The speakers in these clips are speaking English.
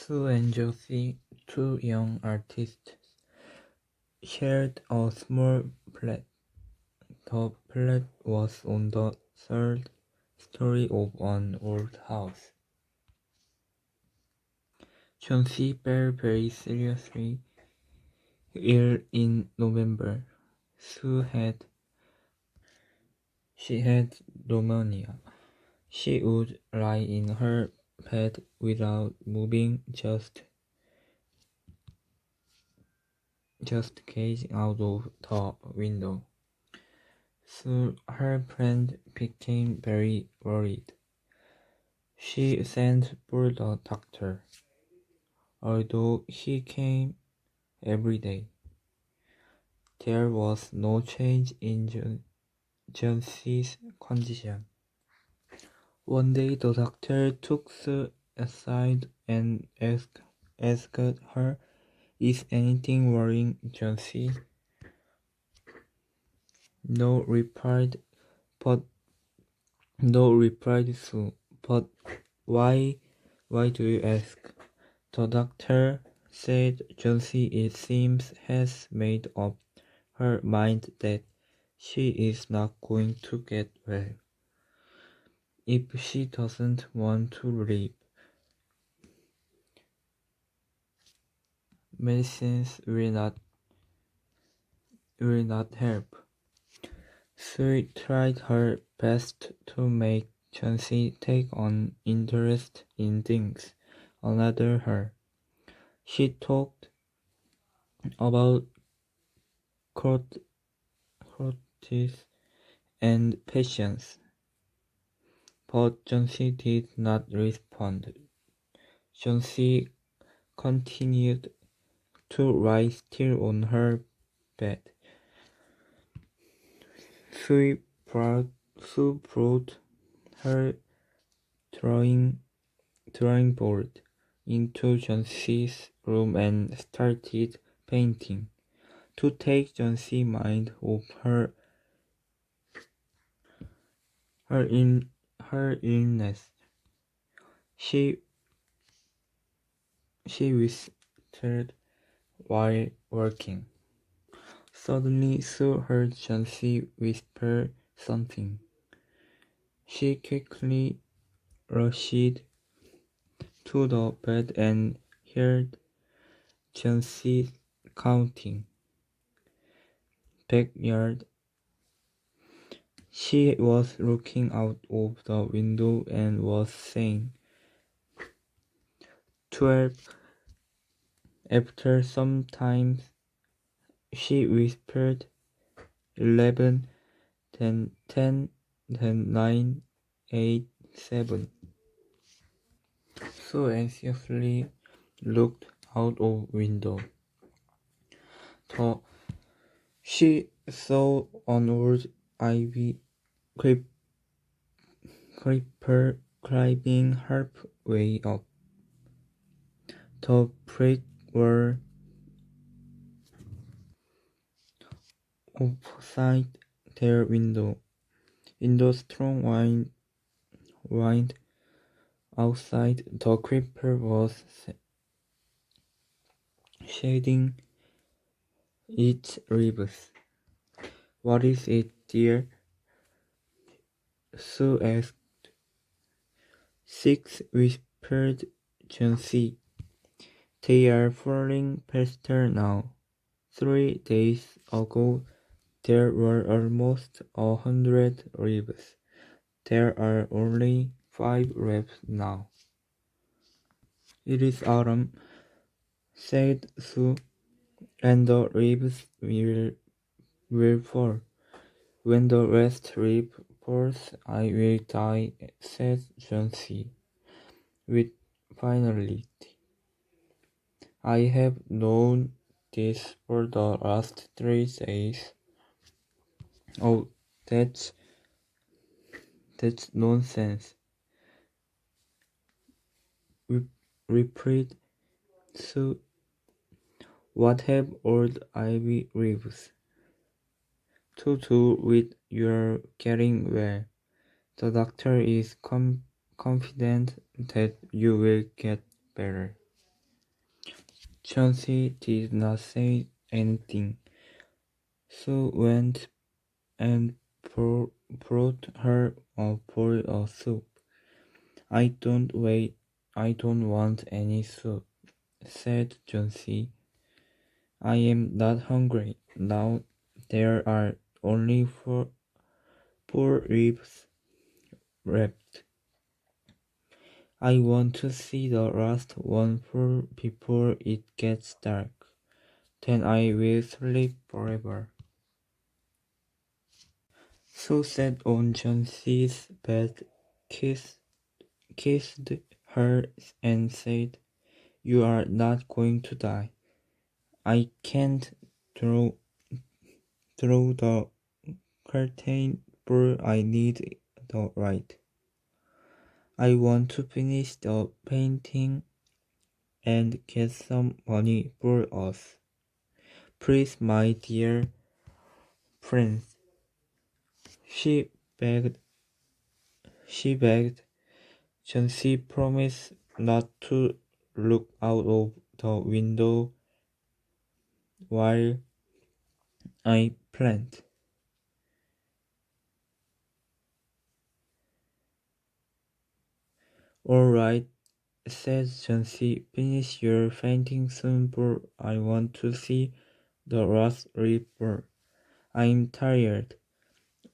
Sue and Josie, two young artists, shared a small flat. The flat was on the third story of an old house. Josie fell very seriously ill in November. She had pneumonia. She would lie in her bed without moving, just gazing out of the window. So her friend became very worried. She sent for the doctor, although he came every day. There was no change in Josie's condition. One day the doctor took Sue aside and asked her, "Is anything worrying Josie?" No, replied Sue. "But why do you ask?" The doctor said Josie, it seems, has made up her mind that she is not going to get well. If she doesn't want to live, medicines will not help. Sue tried her best to make Josie take an interest in things other than her. She talked about quotes and patience, but Josie did not respond. Josie continued to lie still on her bed. Sue brought her drawing board into Josie's room and started painting. To take Josie's mind off her illness, she whispered while working. Suddenly Sue heard Josie whisper something. She quickly rushed to the bed and heard Josie counting. Backyard. She was looking out of the window and was saying, 12. After some time, she whispered, 11, then 10, then 9, 8, 7. Sue anxiously looked out of window. She saw an old ivy creeper climbing halfway up. The bricks were opposite their window. In the strong wind outside, the creeper was shedding its leaves. "What is it, dear?" Sue asked. 6, whispered Josie. "They are falling faster now. 3 days ago, there were almost 100 leaves. There are only 5 left now." "It is autumn," said Sue, "and the leaves will fall. When the last leaf falls, I will die," said Josie, with finality. "I have known this for the last 3 days." "Oh, that's nonsense," replied Sue. "What have old ivy leaves to do with your getting well? The doctor is confident that you will get better." Chauncey did not say anything. Sue went and brought her a bowl of soup. I don't want any soup, said Chauncey. I am not hungry. Now there are only four ribs left. I want to see the last one before it gets dark. Then I will sleep forever. Sue sat on Chauncey's bed, kissed her, and said, "You are not going to die. I can't throw the curtain, but I need the light. I want to finish the painting and get some money for us. Please, my dear prince," she begged. She begged. Chauncey promised not to look out of the window while I paint. "All right," said Chauncey. "Finish your painting soon, but I want to see the last river. I'm tired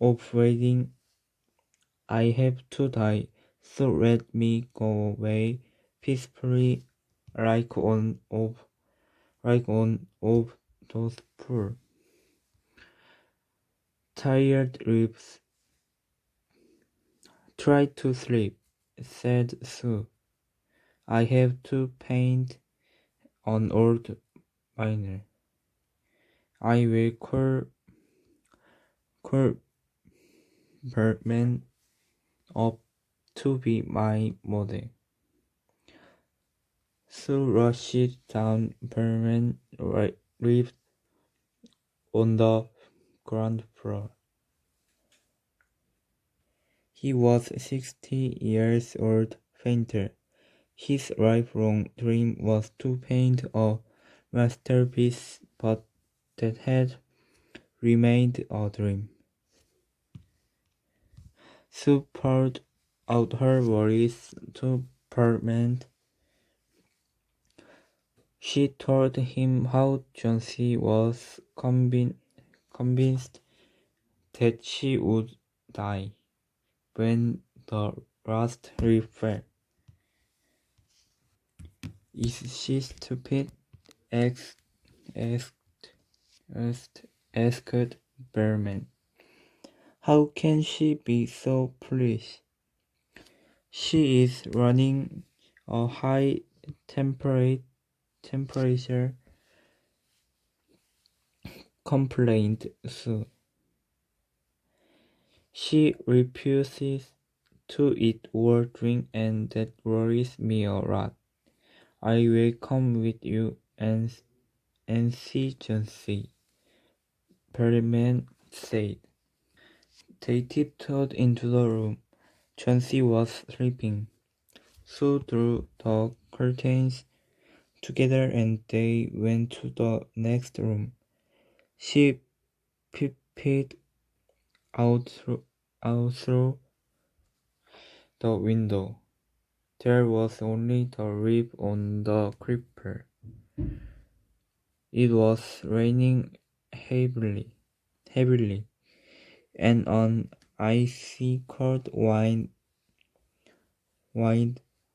of waiting. I have to die, so let me go away peacefully like one of those poor, tired ribs. Try to sleep," said Sue. "I have to paint an old miner. I will call Bergman up to be my model." Sue rushed down. Bergman lived on the ground floor. He was 60 years old painter. His lifelong dream was to paint a masterpiece, but that had remained a dream. Sue poured out her worries to Bergman. She told him how Chauncey was convinced that she would die when the last leaf fell. "Is she stupid?" asked, asked Bergman. "How can she be so foolish? She is running a high temperature," complained Sue. "She refuses to eat or drink, and that worries me a lot. I will come with you and see Chauncey," Bergman said. They tiptoed into the room. Chauncey was sleeping. Sue drew the curtains together and they went to the next room. She peeped out through the window. There was only the rib on the creeper. It was raining heavily, and an icy cold wind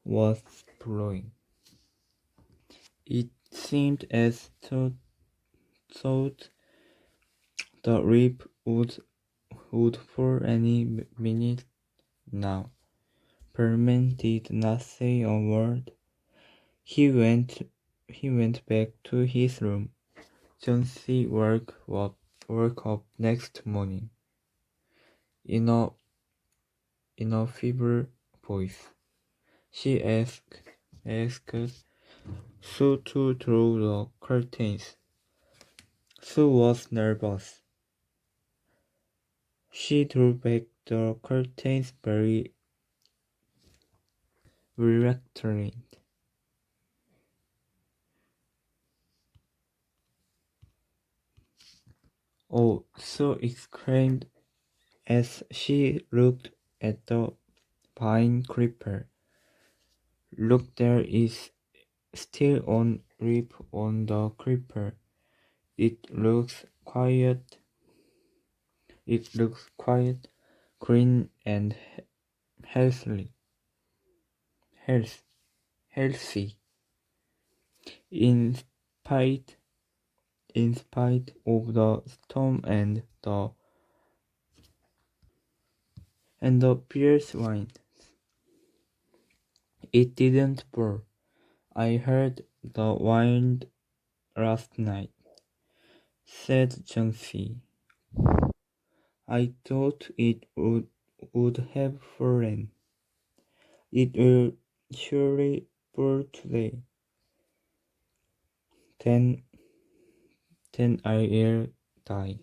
was blowing. It seemed as though the rib would fall any minute now. Bergman did not say a word. He went back to his room. Chauncey woke up next morning in a feeble voice. She asked Sue to draw the curtains. Sue was nervous. She drew back the curtains very reluctantly. Oh, so exclaimed as she looked at the pine creeper. Look, there is still one leaf on the creeper. It looks quiet. It looks quiet, green, and healthy. Health, healthy. In spite, in spite of the storm and the fierce wind, it didn't pour. I heard the wind last night, said Jonesy. I thought it would have fallen. It will surely pour today. Then, then I will die.